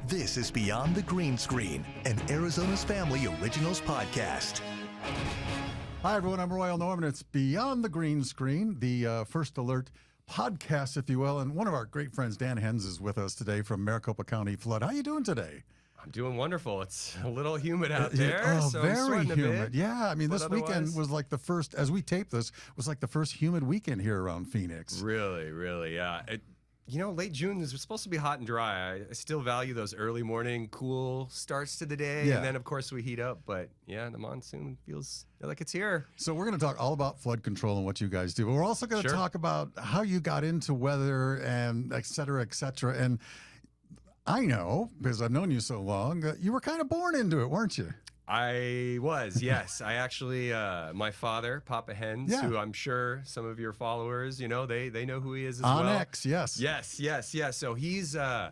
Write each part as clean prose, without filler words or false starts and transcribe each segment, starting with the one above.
This is Beyond the Green Screen, an Arizona's Family Originals podcast. Hi, everyone. I'm Royal Norman. It's Beyond the Green Screen, the First Alert podcast, if you will. And one of our great friends, Dan Henz, is with us today from Maricopa County Flood. How you doing today? I'm doing wonderful. It's a little humid out there. Oh, so very I'm humid. Yeah, I mean, this weekend was like the first, as we tape this, was like the first humid weekend here around Phoenix. Really, yeah. Late June is supposed to be hot and dry. I still value those early morning cool starts to the day. Yeah. And then, of course, we heat up. But, yeah, the monsoon feels like it's here. So we're going to talk all about flood control and what you guys do. But we're also going to talk about how you got into weather and et cetera, et cetera. And I know, because I've known you so long, that you were kind of born into it, weren't you? I was, yes. I actually, my father, Papa Henz, who I'm sure some of your followers, they know who he is as well. On X, yes. Yes. So he's a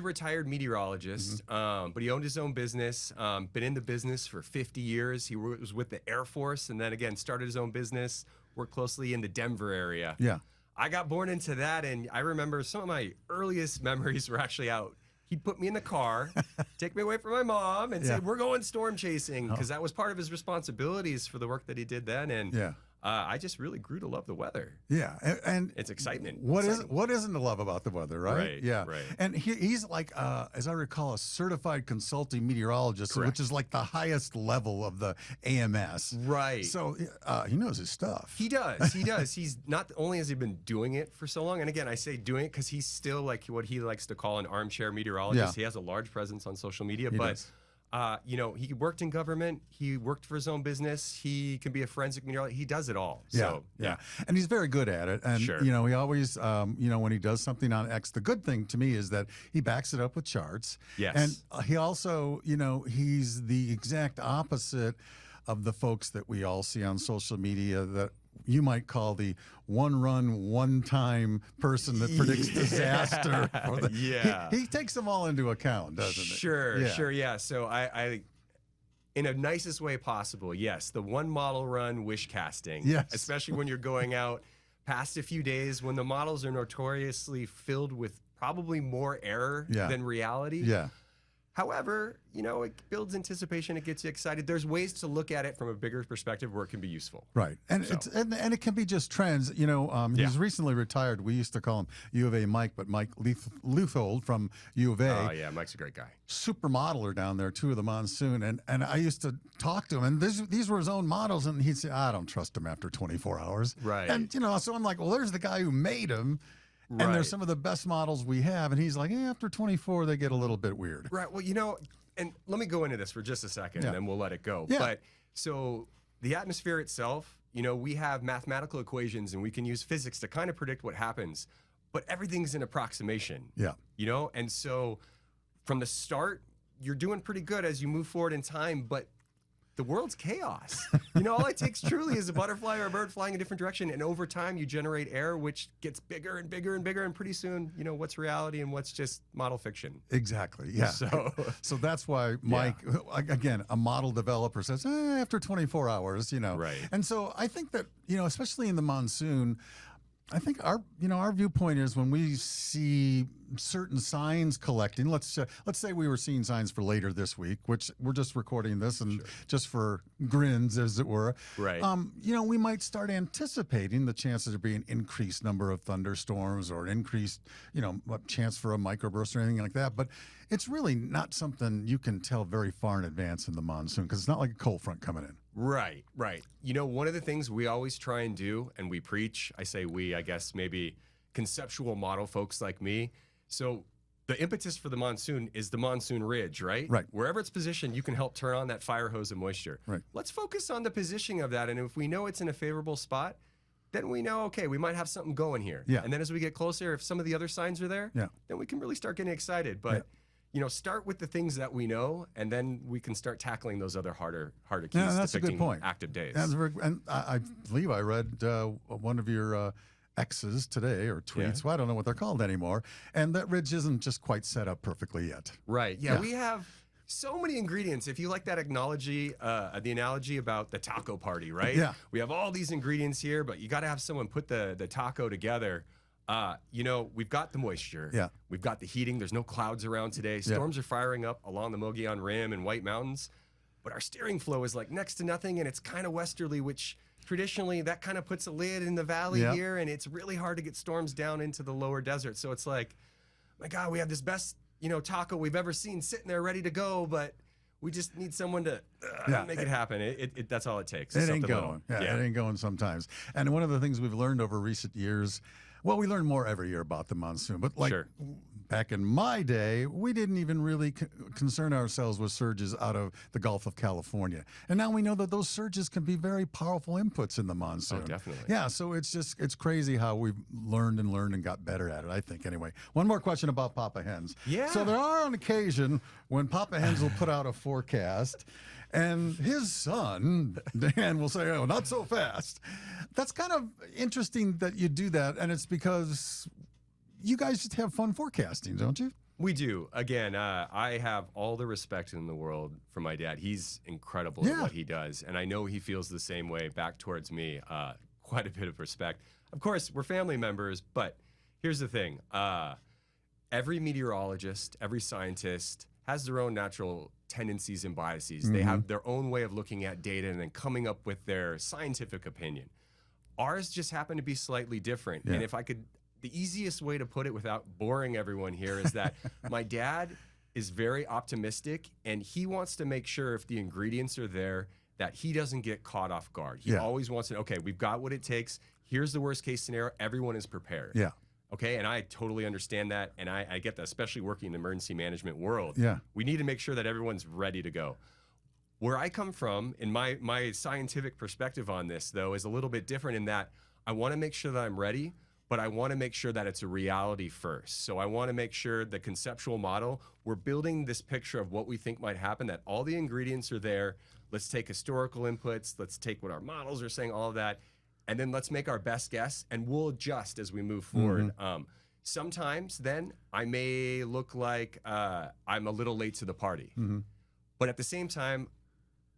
retired meteorologist, but he owned his own business, been in the business for 50 years. He was with the Air Force and then again started his own business, worked closely in the Denver area. Yeah. I got born into that, and I remember some of my earliest memories were actually out. He'd put me in the car, take me away from my mom, and say, we're going storm chasing, because that was part of his responsibilities for the work that he did then. And I just really grew to love the weather. Yeah, and it's excitement. What isn't to love about the weather, right? Right. And he's like, as I recall, a certified consulting meteorologist, Correct. which is like the highest level of the AMS. Right. So he knows his stuff. He does. He's not only has he been doing it for so long, and again, I say doing it because he's still like what he likes to call an armchair meteorologist. He has a large presence on social media, He but. does. He worked in government. He worked for his own business. He can be a forensic meteorologist. He does it all. So, yeah. And he's very good at it. And, he always, when he does something on X, the good thing to me is that he backs it up with charts. Yes. And he also, he's the exact opposite of the folks that we all see on social media that you might call the one-time person that predicts disaster. He takes them all into account, doesn't he? Sure, yeah. So I in a nicest way possible, yes, the one model run wish casting. Yes. Especially when you're going out past a few days when the models are notoriously filled with probably more error than reality. Yeah. However, it builds anticipation. It gets you excited. There's ways to look at it from a bigger perspective where it can be useful. Right. And it can be just trends. He's recently retired. We used to call him U of A Mike, but Mike Leuthold from U of A. Oh, yeah. Mike's a great guy. Super modeler down there, too, of the monsoon. And I used to talk to him, and these were his own models, and he'd say, I don't trust him after 24 hours. Right. And, so I'm like, well, there's the guy who made him. And they're some of the best models we have. And he's like, after 24, they get a little bit weird. Right. Well, and let me go into this for just a second, and then we'll let it go. Yeah. But so the atmosphere itself, we have mathematical equations, and we can use physics to kind of predict what happens. But everything's an approximation. Yeah. And so from the start, you're doing pretty good as you move forward in time, but the world's chaos. All it takes truly is a butterfly or a bird flying a different direction, and over time you generate error, which gets bigger and bigger and bigger, and pretty soon, what's reality and what's just model fiction. Exactly, yeah. So that's why Mike, again, a model developer says, after 24 hours, Right. And so I think that, especially in the monsoon, I think our viewpoint is when we see certain signs collecting. Let's say we were seeing signs for later this week, which we're just recording this and just for grins, as it were. Right. We might start anticipating the chances of being increased number of thunderstorms or increased, chance for a microburst or anything like that. But it's really not something you can tell very far in advance in the monsoon because it's not like a cold front coming in. Right. One of the things we always try and do, and we preach, I say we, I guess maybe conceptual model folks like me. So the impetus for the monsoon is the monsoon ridge, right? Right. Wherever it's positioned, you can help turn on that fire hose of moisture. Right. Let's focus on the positioning of that. And if we know it's in a favorable spot, then we know, okay, we might have something going here. Yeah. And then as we get closer, if some of the other signs are there, then we can really start getting excited. But start with the things that we know, and then we can start tackling those other harder keys. Yeah, that's a good point. Active days. And I believe I read one of your X's today or tweets. Well, I don't know what they're called anymore. And that ridge isn't just quite set up perfectly yet. Right. Yeah. We have so many ingredients. If you like that the analogy about the taco party, right? Yeah. We have all these ingredients here, but you got to have someone put the taco together. You know, we've got the moisture. Yeah. We've got the heating. There's no clouds around today. Storms are firing up along the Mogollon Rim and White Mountains. But our steering flow is like next to nothing, and it's kind of westerly, which traditionally that kind of puts a lid in the valley here, and it's really hard to get storms down into the lower desert. So it's like, my God, we have this best, you know, taco we've ever seen sitting there ready to go, but we just need someone to make it happen. That's all it takes. It ain't going. It ain't going sometimes. And one of the things we've learned over recent years, well, we learn more every year about the monsoon, but like back in my day, we didn't even really concern ourselves with surges out of the Gulf of California. And now we know that those surges can be very powerful inputs in the monsoon. Oh, definitely. Yeah, so it's crazy how we've learned and got better at it, I think, anyway. One more question about Papa Henz. Yeah. So there are on occasion when Papa Henz will put out a forecast and his son, Dan, will say, oh, not so fast. That's kind of interesting that you do that, and it's because you guys just have fun forecasting, don't you? We do. Again, I have all the respect in the world for my dad. He's incredible at what he does, and I know he feels the same way back towards me. Quite a bit of respect. Of course, we're family members, but here's the thing. Every meteorologist, every scientist has their own natural tendencies and biases. They have their own way of looking at data and then coming up with their scientific opinion. Ours just happen to be slightly different. And if I could, the easiest way to put it without boring everyone here is that my dad is very optimistic, and he wants to make sure if the ingredients are there that he doesn't get caught off guard. He always wants to, okay, we've got what it takes. Here's the worst case scenario. Everyone is prepared. Yeah. Okay, and I totally understand that, and I get that, especially working in the emergency management world. Yeah. We need to make sure that everyone's ready to go. Where I come from, in my scientific perspective on this, though, is a little bit different in that I want to make sure that I'm ready, but I want to make sure that it's a reality first. So I want to make sure the conceptual model, we're building this picture of what we think might happen, that all the ingredients are there. Let's take historical inputs. Let's take what our models are saying, all of that. And then let's make our best guess, and we'll adjust as we move forward. Sometimes then I may look like I'm a little late to the party. But at the same time,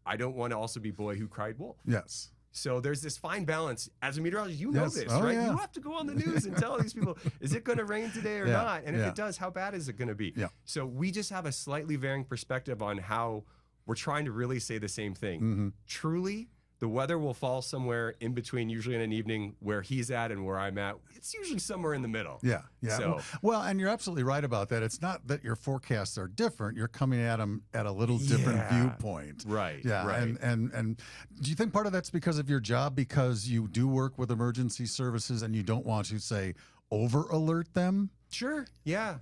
I don't want to also be boy who cried wolf. Yes. So there's this fine balance. As a meteorologist, you know this, right? Yeah. You have to go on the news and tell these people, is it going to rain today or not? And if it does, how bad is it going to be? So we just have a slightly varying perspective on how we're trying to really say the same thing. Truly, the weather will fall somewhere in between, usually in an evening where he's at and where I'm at. It's usually somewhere in the middle. Yeah. So, well, and you're absolutely right about that. It's not that your forecasts are different. You're coming at them at a little different viewpoint. Right. Yeah. Right. And do you think part of that's because of your job, because you do work with emergency services and you don't want to, say, over alert them? Sure. Yeah.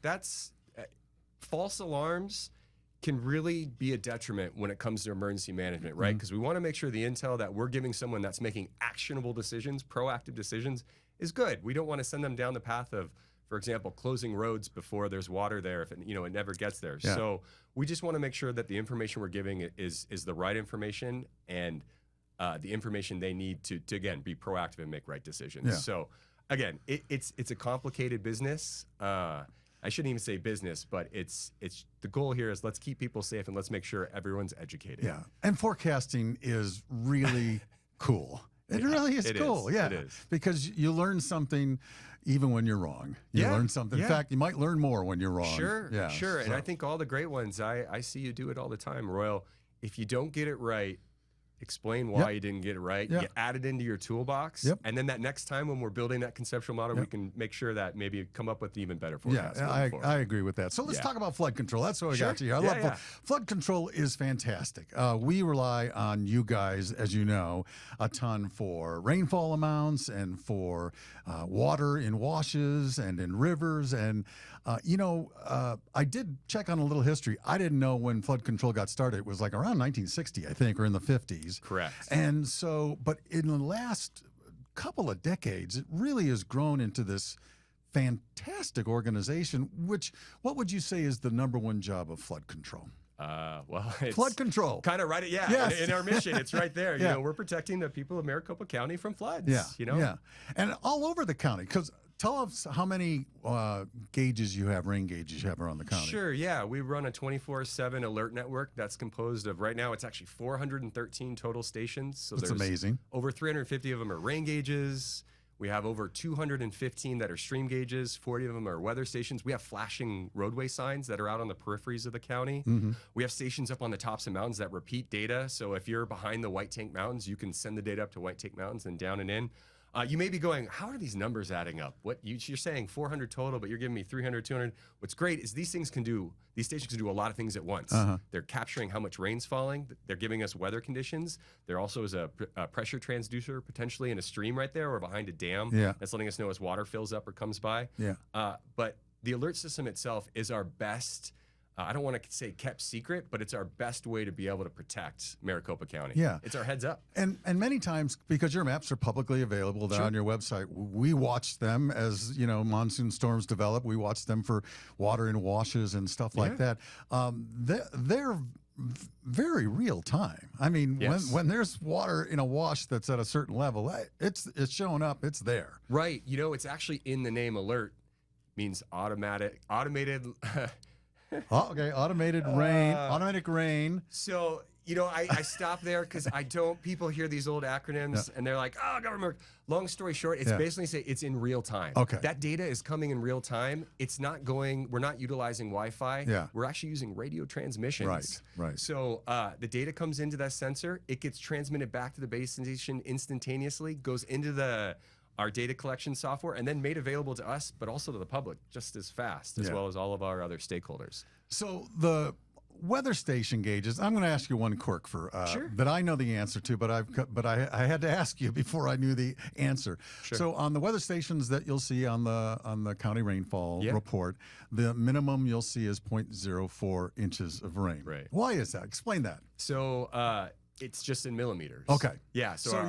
That's false alarms can really be a detriment when it comes to emergency management, right? Because we want to make sure the intel that we're giving someone that's making actionable decisions, proactive decisions, is good. We don't want to send them down the path of, for example, closing roads before there's water there if it never gets there. Yeah. So we just want to make sure that the information we're giving is the right information and the information they need to again be proactive and make right decisions. Yeah. So again, it's a complicated business. I shouldn't even say business, but it's the goal here is let's keep people safe and let's make sure everyone's educated. Yeah. And forecasting is really cool. It really is cool. Yeah. It is. Because you learn something even when you're wrong. You learn something. In fact, you might learn more when you're wrong. Sure. Yeah. Sure. And I think all the great ones, I see you do it all the time, Royal. If you don't get it right, explain why you didn't get it right. You add it into your toolbox. And then that next time when we're building that conceptual model, we can make sure that maybe come up with even better forecasts. Yeah, I agree with that. So let's talk about flood control. That's what we got to here. I love flood control is fantastic. We rely on you guys, as you know, a ton for rainfall amounts and for water in washes and in rivers. And, I did check on a little history. I didn't know when flood control got started. It was like around 1960, I think, or in the 50s. Correct. And so, but in the last couple of decades, it really has grown into this fantastic organization, what would you say is the number one job of flood control? Well, it's flood control. Kind of right. In our mission, it's right there. You know, we're protecting the people of Maricopa County from floods. Yeah. And all over the county, because tell us how many rain gauges you have around the county. Sure, yeah. We run a 24/7 alert network that's composed of, right now, it's actually 413 total stations. So that's there's amazing. Over 350 of them are rain gauges. We have over 215 that are stream gauges, 40 of them are weather stations. We have flashing roadway signs that are out on the peripheries of the county. We have stations up on the tops of mountains that repeat data. So if you're behind the White Tank Mountains, you can send the data up to White Tank Mountains and down and in. You may be going, how are these numbers adding up? You're saying 400 total, but you're giving me 300, 200. What's great is these stations can do a lot of things at once. They're capturing how much rain's falling. They're giving us weather conditions. There also is a pressure transducer potentially in a stream right there or behind a dam that's letting us know as water fills up or comes by. But the alert system itself is our best, I don't want to say kept secret, but it's our best way to be able to protect Maricopa County. It's our heads up. And many times, because your maps are publicly available there on your website, we watch them as, monsoon storms develop. We watch them for water in washes and stuff like that. They're very real time. I mean, when there's water in a wash that's at a certain level, it's showing up, it's there. Right. It's actually in the name alert, means automated automatic rain. So, I stop there because people hear these old acronyms and they're like, oh, government. Long story short, it's basically say it's in real time. That data is coming in real time. It's not we're not utilizing Wi-Fi. We're actually using radio transmissions. Right. So the data comes into that sensor. It gets transmitted back to the base station instantaneously, goes into our data collection software, and then made available to us, but also to the public just as fast, as well as all of our other stakeholders. So the weather station gauges, I'm going to ask you one quirk that I know the answer to, but I had to ask you before I knew the answer. So on the weather stations that you'll see on the county rainfall report, the minimum you'll see is 0.04 inches of rain. Right. Why is that? Explain that. So it's just in millimeters. Okay. Yeah. So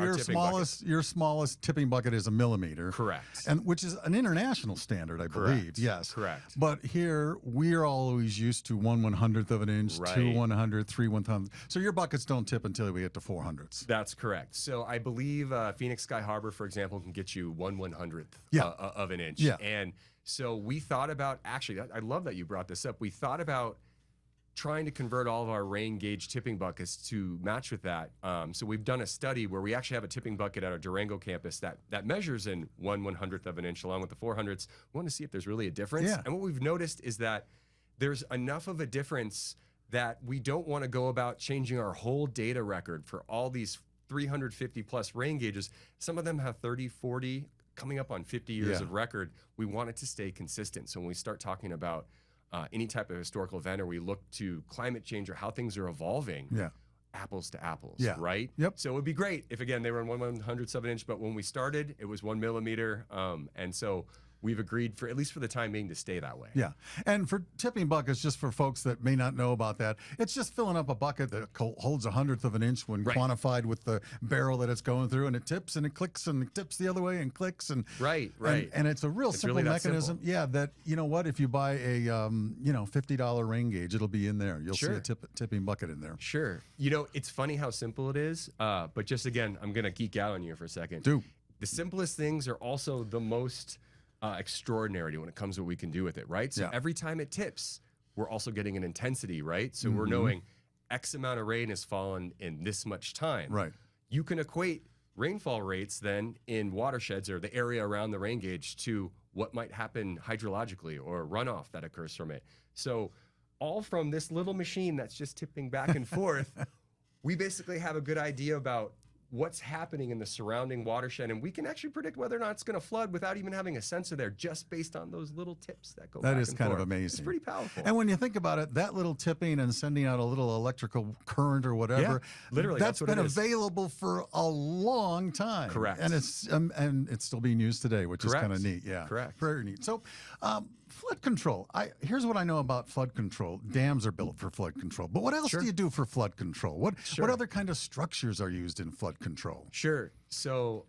your smallest tipping bucket is a millimeter. Correct. And which is an international standard, I believe. Yes. Correct. But here we're always used to 1/100th of an inch, 2/100th, 3/100th. So your buckets don't tip until we get to 400ths. That's correct. So I believe Phoenix Sky Harbor, for example, can get you 1/100th of an inch. And so we thought about, actually, I love that you brought this up. We thought about trying to convert all of our rain gauge tipping buckets to match with that. So we've done a study where we actually have a tipping bucket at our Durango campus that measures in 1/100th of an inch along with the 400ths. We want to see if there's really a difference. And what we've noticed is that there's enough of a difference that we don't want to go about changing our whole data record for all these 350 plus rain gauges. Some of them have 30, 40, coming up on 50 years of record. We want it to stay consistent. So when we start talking about any type of historical event, or we look to climate change or how things are evolving, apples to apples, right? So it would be great if, again, they were in 1/100th of an inch, but when we started, it was 1 millimeter. And so we've agreed, for at least for the time being, to stay that way. And for tipping buckets, just for folks that may not know about that, it's just filling up a bucket that holds 1/100th of an inch when quantified with the barrel that it's going through, and it tips and it clicks and it tips the other way and clicks and and it's a real simple really mechanism. That if you buy a $50 rain gauge, it'll be in there. You'll see a tipping bucket in there. It's funny how simple it is, but just again, I'm gonna geek out on you for a second. The simplest things are also the most extraordinary when it comes to what we can do with it, right? So every time it tips, we're also getting an intensity, right? So we're knowing X amount of rain has fallen in this much time. Right. You can equate rainfall rates then in watersheds or the area around the rain gauge to what might happen hydrologically or runoff that occurs from it. So all from this little machine that's just tipping back and forth, we basically have a good idea about what's happening in the surrounding watershed, and we can actually predict whether or not it's going to flood without even having a sensor there, just based on those little tips that go back and forth. That is kind of amazing. It's pretty powerful. And when you think about it, that little tipping and sending out a little electrical current or whatever, literally, that's been available for a long time. Correct. And it's still being used today, which is kind of neat. Correct. Very neat. So flood control. Here's what I know about flood control. Dams are built for flood control. But what else do you do for flood control? What other kind of structures are used in flood control? So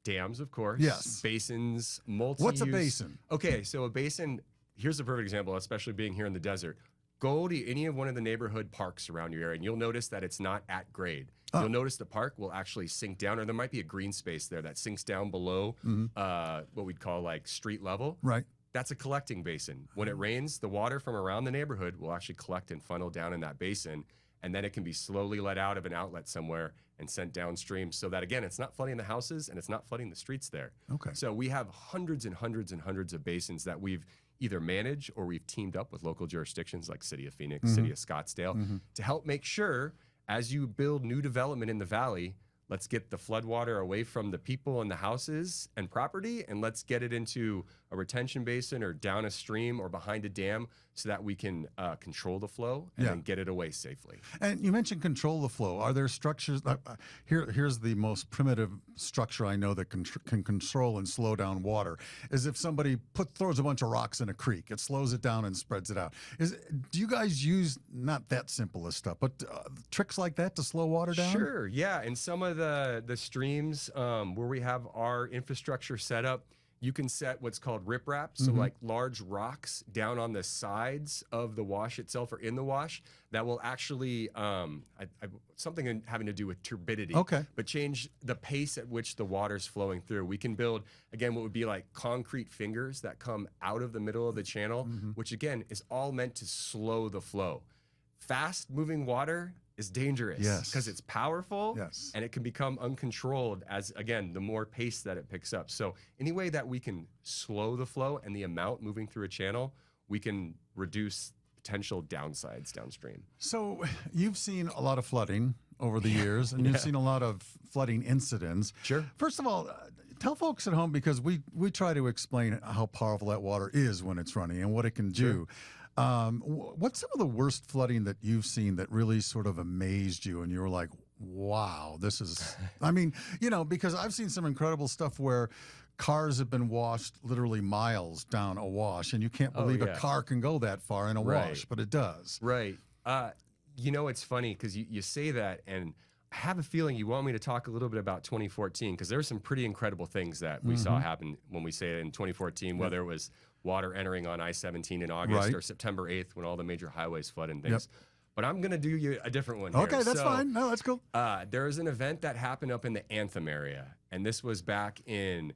dams, of course. Yes. Basins, multi-use. What's a basin? Okay, so a basin, here's a perfect example, especially being here in the desert. Go to any of one of the neighborhood parks around your area, and you'll notice that it's not at grade. You'll notice the park will actually sink down, or there might be a green space there that sinks down below what we'd call like street level. Right. That's a collecting basin. When it rains, the water from around the neighborhood will actually collect and funnel down in that basin. and then it can be slowly let out of an outlet somewhere and sent downstream so that, again, it's not flooding the houses and it's not flooding the streets there. Okay. So we have hundreds and hundreds and hundreds of basins that we've either managed or we've teamed up with local jurisdictions like City of Phoenix, City of Scottsdale, to help make sure as you build new development in the valley, let's get the floodwater away from the people and the houses and property, and let's get it into a retention basin or down a stream or behind a dam so that we can control the flow and then get it away safely. And you mentioned control the flow. Are there structures? Here's the most primitive structure I know that can control and slow down water. Is if somebody throws a bunch of rocks in a creek, it slows it down and spreads it out. Do you guys use not that simple as stuff, but tricks like that to slow water down? Sure, yeah. And some of the streams where we have our infrastructure set up, you can set what's called riprap, so like large rocks down on the sides of the wash itself or in the wash that will actually, something having to do with turbidity, but change the pace at which the water's flowing through. We can build, again, what would be like concrete fingers that come out of the middle of the channel, which again is all meant to slow the flow. Fast moving water is dangerous because it's powerful and it can become uncontrolled as, again, the more pace that it picks up. So any way that we can slow the flow and the amount moving through a channel, we can reduce potential downsides downstream. So you've seen a lot of flooding over the years, and you've seen a lot of flooding incidents. Sure. First of all, tell folks at home, because we try to explain how powerful that water is when it's running and what it can do. What's some of the worst flooding that you've seen that really sort of amazed you and you were like, wow, this is, I mean, you know, because I've seen some incredible stuff where cars have been washed literally miles down a wash, and you can't believe a car can go that far in a wash, but it does. Right. You know, it's funny because you say that, and I have a feeling you want me to talk a little bit about 2014, because there were some pretty incredible things that we saw happen when we say it in 2014, whether it was water entering on I-17 in August or September 8th when all the major highways flood and things. But I'm going to do you a different one here. Okay, that's fine. No, that's cool. There was an event that happened up in the Anthem area, and this was back in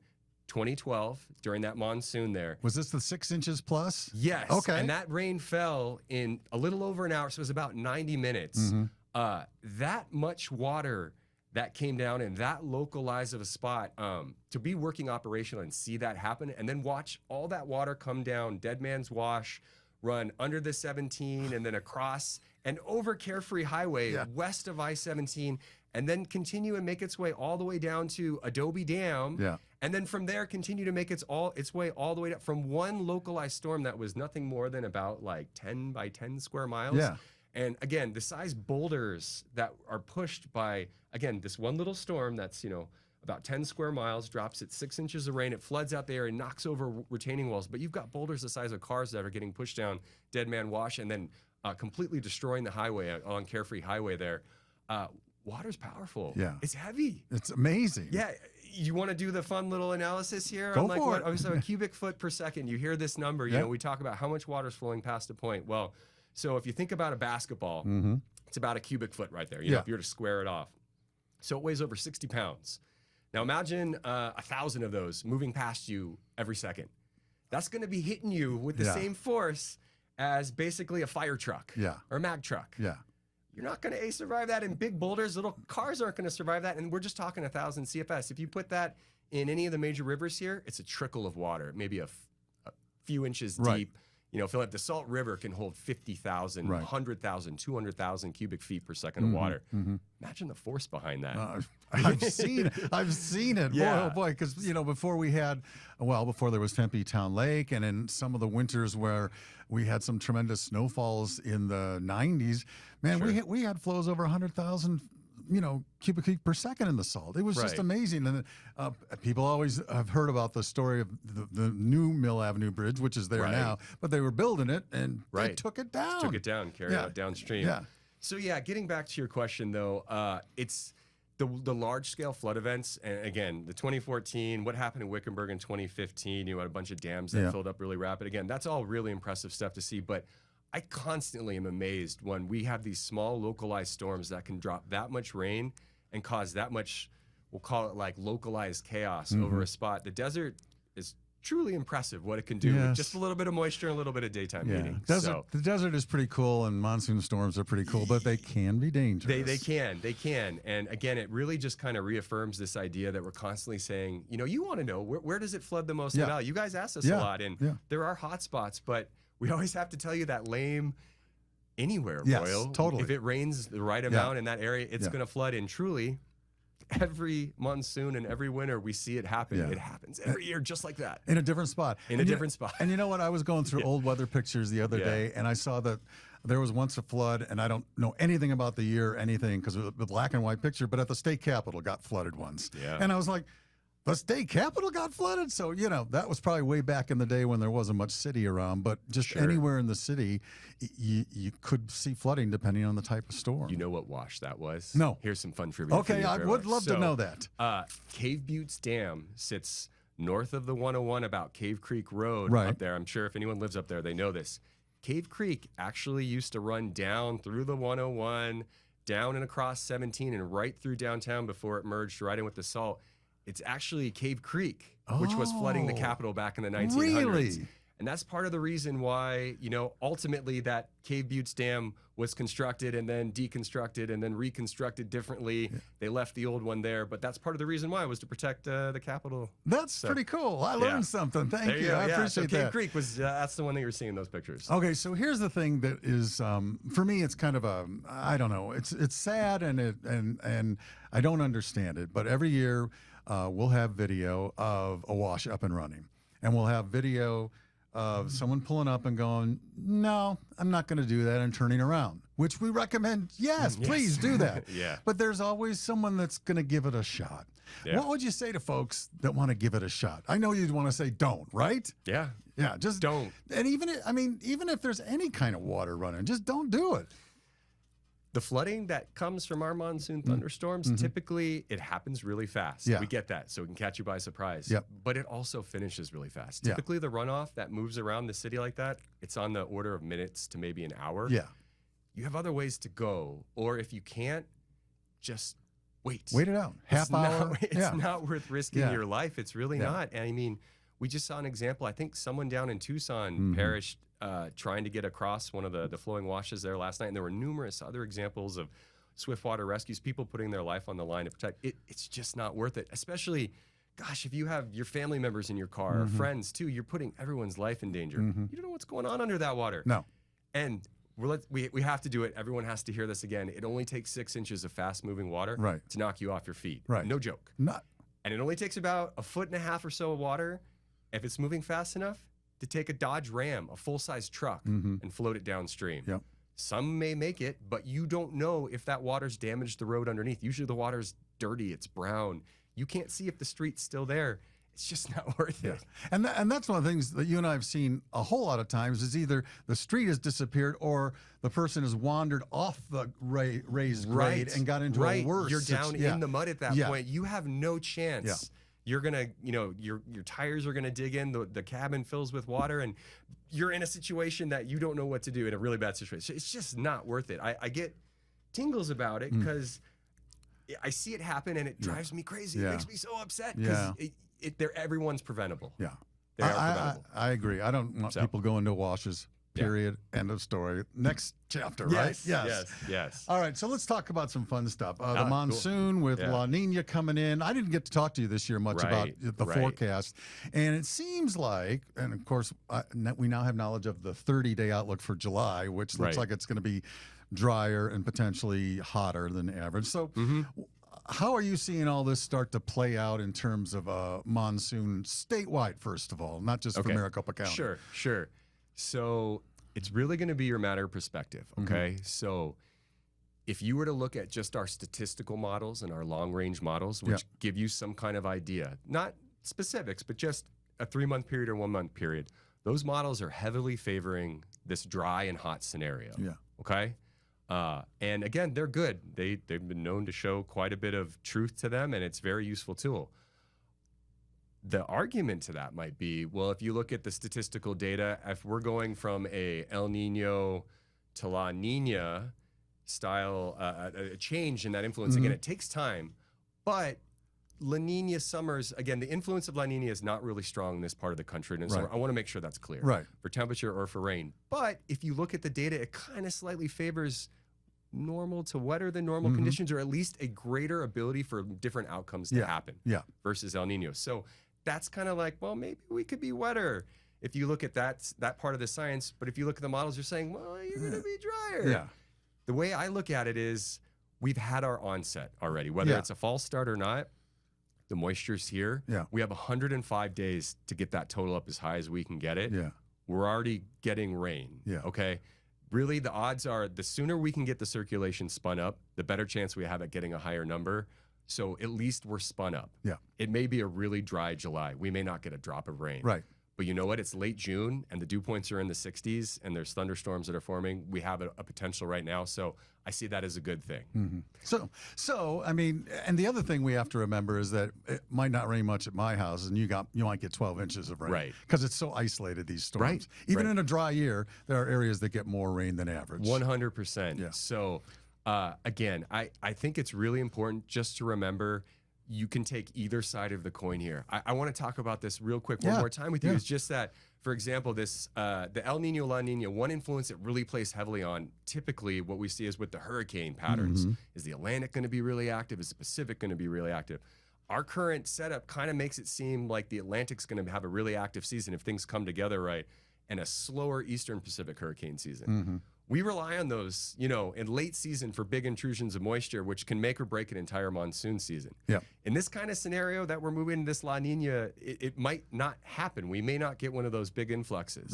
2012 during that monsoon there. Was this the 6 inches plus? Yes. Okay. And that rain fell in a little over an hour, so it was about 90 minutes. That much water that came down in that localized of a spot, to be working operational and see that happen, and then watch all that water come down Dead Man's Wash, run under the 17 and then across and over Carefree Highway west of I-17, and then continue and make its way all the way down to Adobe Dam. And then from there continue to make its way all the way down from one localized storm that was nothing more than about like 10 by 10 square miles. And again, the size boulders that are pushed by, again, this one little storm that's, you know, about 10 square miles, drops at 6 inches of rain, it floods out there and knocks over retaining walls. But you've got boulders the size of cars that are getting pushed down Dead Man Wash and then completely destroying the highway on Carefree Highway there. Water's powerful. It's heavy. It's amazing. Yeah. You want to do the fun little analysis here? Go for it. So a cubic foot per second. You hear this number, you know, we talk about how much water's flowing past a point. Well, so if you think about a basketball, it's about a cubic foot right there, you know, if you were to square it off. So it weighs over 60 pounds. Now imagine 1,000 of those moving past you every second. That's going to be hitting you with the same force as basically a fire truck or a mag truck. You're not going to survive that in big boulders. Little cars aren't going to survive that. And we're just talking 1,000 CFS. If you put that in any of the major rivers here, it's a trickle of water, maybe a few inches deep. You know, feel like the Salt River can hold 50,000, 100,000, 200,000 cubic feet per second of water. Imagine the force behind that. I've seen it. Boy, oh boy, because, you know, before there was Tempe Town Lake, and in some of the winters where we had some tremendous snowfalls in the 90s, man, we had flows over 100,000 cubic feet per second in the Salt. It was just amazing. And people always have heard about the story of the new Mill Avenue Bridge, which is there now, but they were building it and they took it down. Carried it downstream. So getting back to your question though, it's the large scale flood events. And again, the 2014, what happened in Wickenburg in 2015, you had a bunch of dams that filled up really rapid. Again, that's all really impressive stuff to see, but I constantly am amazed when we have these small localized storms that can drop that much rain and cause that much, we'll call it like localized chaos over a spot. The desert is truly impressive what it can do with just a little bit of moisture and a little bit of daytime heating. The desert is pretty cool, and monsoon storms are pretty cool, but they can be dangerous. They can. And again, it really just kind of reaffirms this idea that we're constantly saying, you want to know where does it flood the most in the valley? You guys ask us a lot, and there are hot spots, but we always have to tell you that lame anywhere, Royal. Totally. If it rains the right amount in that area, it's going to flood. And truly, every monsoon and every winter, we see it happen. It happens every year just like that. In a different spot. In a different spot. And you know what? I was going through old weather pictures the other day, and I saw that there was once a flood, and I don't know anything about the year or anything because it was a black and white picture, but at the state capitol got flooded once. And I was like, the state capitol got flooded? So, that was probably way back in the day when there wasn't much city around, but just anywhere in the city, you could see flooding depending on the type of storm. You know what wash that was? No. Here's some fun trivia. Okay, I would love to know that. Cave Buttes Dam sits north of the 101 about Cave Creek Road up there. I'm sure if anyone lives up there, they know this. Cave Creek actually used to run down through the 101, down and across 17, and right through downtown before it merged right in with the Salt. It's actually Cave Creek, which was flooding the capital back in the 1900s. Really? And that's part of the reason why, ultimately that Cave Buttes Dam was constructed and then deconstructed and then reconstructed differently. They left the old one there, but that's part of the reason why was to protect the capital. That's pretty cool. I learned something. Thank you. I appreciate that. Cave Creek was, that's the one that you're seeing in those pictures. Okay, so here's the thing that is, for me, it's kind of I don't know, it's sad and I don't understand it, but every year we'll have video of a wash up and running, and we'll have video of someone pulling up and going, no, I'm not going to do that, and turning around, which we recommend. Yes, please do that. But there's always someone that's going to give it a shot. What would you say to folks that want to give it a shot? I know you'd want to say don't, right? Yeah, just don't. And even if there's any kind of water running, just don't do it. The flooding that comes from our monsoon thunderstorms, typically it happens really fast. We get that, so it can catch you by surprise. But it also finishes really fast. Typically the runoff that moves around the city like that, it's on the order of minutes to maybe an hour. You have other ways to go, or if you can't, just wait. Wait it out. Half hour. It's not worth risking your life. It's really not. And I mean, we just saw an example. I think someone down in Tucson perished trying to get across one of the flowing washes there last night. And there were numerous other examples of swiftwater rescues, people putting their life on the line to protect. It's just not worth it, especially, gosh, if you have your family members in your car or friends too, you're putting everyone's life in danger. You don't know what's going on under that water. No. And we have to do it. Everyone has to hear this again. It only takes 6 inches of fast-moving water to knock you off your feet. No joke. And it only takes about 1.5 feet or so of water, if it's moving fast enough, to take a Dodge Ram, a full-size truck, and float it downstream. Some may make it, but you don't know if that water's damaged the road underneath. Usually the water's dirty, it's brown. You can't see if the street's still there. It's just not worth it. And that's one of the things that you and I have seen a whole lot of times is either the street has disappeared or the person has wandered off the raised grade and got into a worse. You're down in the mud at that point. You have no chance. You're gonna, your tires are gonna dig in. The cabin fills with water, and you're in a situation that you don't know what to do in a really bad situation. It's just not worth it. I get tingles about it because I see it happen, and it drives me crazy. It makes me so upset because everyone's preventable. They are preventable. I agree. I don't want people going to washes. Period. End of story. Next chapter, right? Yes. All right, so let's talk about some fun stuff. The monsoon with La Nina coming in. I didn't get to talk to you this year much about the forecast. And it seems like, and of course, we now have knowledge of the 30-day outlook for July, which looks like it's going to be drier and potentially hotter than average. So how are you seeing all this start to play out in terms of monsoon statewide, first of all, not just for Maricopa County? Sure. So it's really going to be your matter of perspective, okay? So if you were to look at just our statistical models and our long-range models, which give you some kind of idea, not specifics, but just a 3-month period or 1-month period, those models are heavily favoring this dry and hot scenario, okay? And again, they're good. They've been known to show quite a bit of truth to them, and it's a very useful tool. The argument to that might be, well, if you look at the statistical data, if we're going from a El Nino to La Nina style, a change in that influence, again, it takes time, but La Nina summers, again, the influence of La Nina is not really strong in this part of the country. And so I want to make sure that's clear for temperature or for rain. But if you look at the data, it kind of slightly favors normal to wetter than normal conditions, or at least a greater ability for different outcomes to happen versus El Nino. So that's kind of like, well, maybe we could be wetter if you look at that part of the science. But if you look at the models, you're saying, well, you're going to be drier. The way I look at it is we've had our onset already, whether it's a false start or not. The moisture's here. We have 105 days to get that total up as high as we can get it. We're already getting rain. Okay. Really, the odds are the sooner we can get the circulation spun up, the better chance we have at getting a higher number. So at least we're spun up. It may be a really dry July. We may not get a drop of rain. But you know what? It's late June, and the dew points are in the 60s, and there's thunderstorms that are forming. We have a potential right now, so I see that as a good thing. So I mean, and the other thing we have to remember is that it might not rain much at my house, and you might get 12 inches of rain, because it's so isolated, these storms. Even in a dry year, there are areas that get more rain than average. 100%. So again, I think it's really important just to remember you can take either side of the coin here. I want to talk about this real quick one more time with you. Is just that, for example, this the El Nino, La Nina, one influence that really plays heavily on typically what we see is with the hurricane patterns. Is the Atlantic going to be really active? Is the Pacific going to be really active? Our current setup kind of makes it seem like the Atlantic's going to have a really active season if things come together right, and a slower Eastern Pacific hurricane season. We rely on those, you know, in late season for big intrusions of moisture, which can make or break an entire monsoon season. In this kind of scenario that we're moving into this La Nina, it might not happen. We may not get one of those big influxes.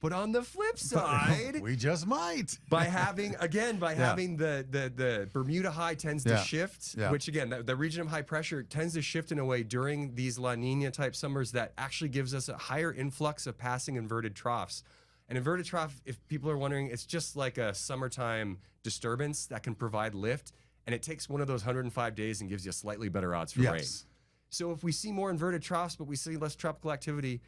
But on the flip side, we just might. By having the Bermuda high tends to shift, which again, the region of high pressure tends to shift in a way during these La Nina type summers that actually gives us a higher influx of passing inverted troughs. An inverted trough, if people are wondering, it's just like a summertime disturbance that can provide lift, and it takes one of those 105 days and gives you slightly better odds for rain. So if we see more inverted troughs, but we see less tropical activity,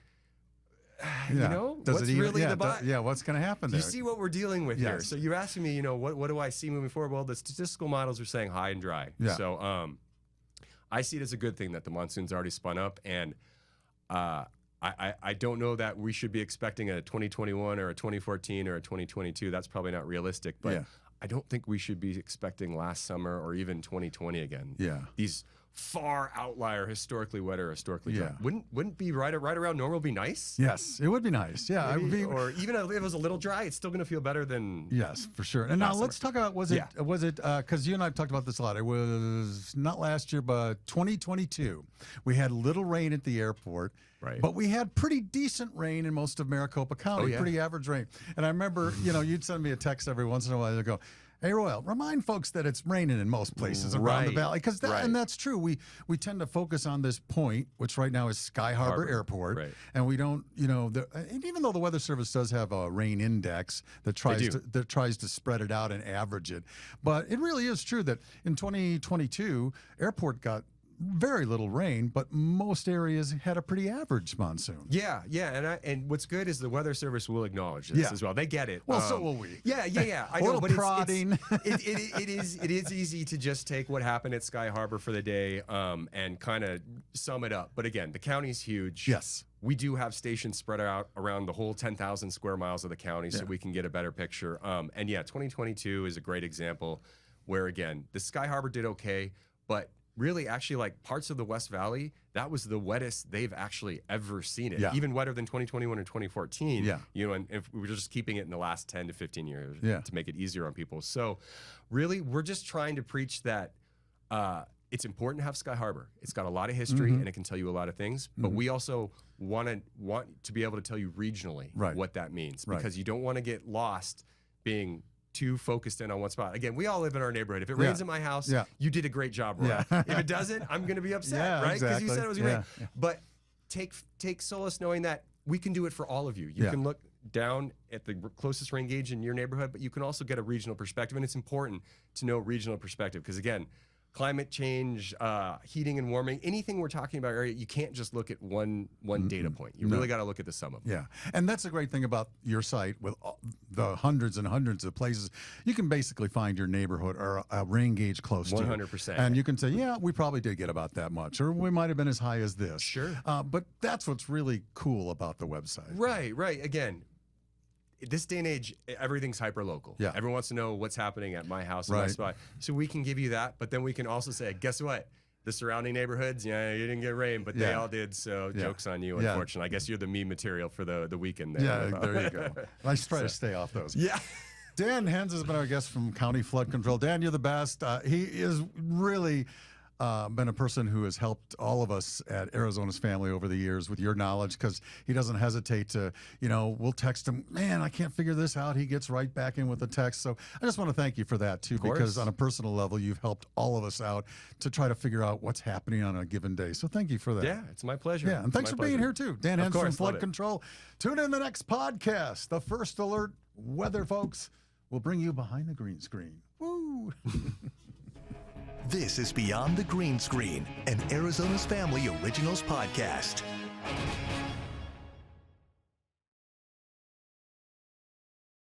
you know, what's really the what's going to happen there? You see what we're dealing with here. So you're asking me, you know, what do I see moving forward? Well, the statistical models are saying high and dry. So I see it as a good thing that the monsoon's already spun up, and I don't know that we should be expecting a 2021 or a 2014 or a 2022. That's probably not realistic, but I don't think we should be expecting last summer or even 2020 again. These far outlier, historically wet or historically dry. Wouldn't be right around normal be nice? Yes, it would be nice. Yeah, it would be. Or even if it was a little dry, it's still going to feel better than. Yes, for sure. And now let's talk about was it because you and I have talked about this a lot. It was not last year, but 2022. We had little rain at the airport. But we had pretty decent rain in most of Maricopa County, pretty average rain. And I remember, you know, you'd send me a text every once in a while. You'd go, hey, Royal, remind folks that it's raining in most places around the valley. Because and that's true. We tend to focus on this point, which right now is Sky Harbor Airport. And we don't, you know, and even though the Weather Service does have a rain index that tries to spread it out and average it. But it really is true that in 2022, airport got very little rain, but most areas had a pretty average monsoon. And what's good is the Weather Service will acknowledge this as well. They get it. Well, so will we. I know, but prodding. It is easy to just take what happened at Sky Harbor for the day and kind of sum it up. But again, the county's huge. We do have stations spread out around the whole 10,000 square miles of the county, so we can get a better picture. And 2022 is a great example where, again, the Sky Harbor did okay, but really, actually, like parts of the West Valley, that was the wettest they've actually ever seen it. Even wetter than 2021 and 2014. You know, and if we were just keeping it in the last 10 to 15 years to make it easier on people. So, really, we're just trying to preach that it's important to have Sky Harbor. It's got a lot of history and it can tell you a lot of things. But we also want to be able to tell you regionally what that means, because you don't want to get lost being too focused in on one spot. Again, we all live in our neighborhood. If it rains in my house, you did a great job, Roy. If it doesn't, I'm going to be upset, right? Because you said it was going to rain. But take solace knowing that we can do it for all of you. You can look down at the closest rain gauge in your neighborhood, but you can also get a regional perspective. And it's important to know regional perspective because, again, climate change, heating and warming, anything we're talking about area, you can't just look at one data point. You really got to look at the sum of them. Yeah, and that's a great thing about your site with the hundreds and hundreds of places. You can basically find your neighborhood or a rain gauge close to 100%. And you can say, yeah, we probably did get about that much, or we might have been as high as this. Sure. But that's what's really cool about the website. Right. Again, this day and age, everything's hyper local. Yeah. Everyone wants to know what's happening at my house and my spot. So we can give you that, but then we can also say, guess what? The surrounding neighborhoods, yeah, you didn't get rain, but they all did. So joke's on you, unfortunately. I guess you're the meme material for the weekend there. Yeah, there you go. I try to stay off those. Yeah. Dan Henz has been our guest from County Flood Control. Dan, you're the best. He is really been a person who has helped all of us at Arizona's Family over the years with your knowledge, because he doesn't hesitate to, we'll text him, man, I can't figure this out. He gets right back in with a text. So I just want to thank you for that, too, because on a personal level, you've helped all of us out to try to figure out what's happening on a given day. So thank you for that. Yeah, it's my pleasure. Yeah, and thanks for being here, too. Dan Henz from Flood Control. Tune in the next podcast, The First Alert Weather, folks. We'll bring you behind the green screen. Woo! This is Beyond the Green Screen, an Arizona's Family Originals podcast.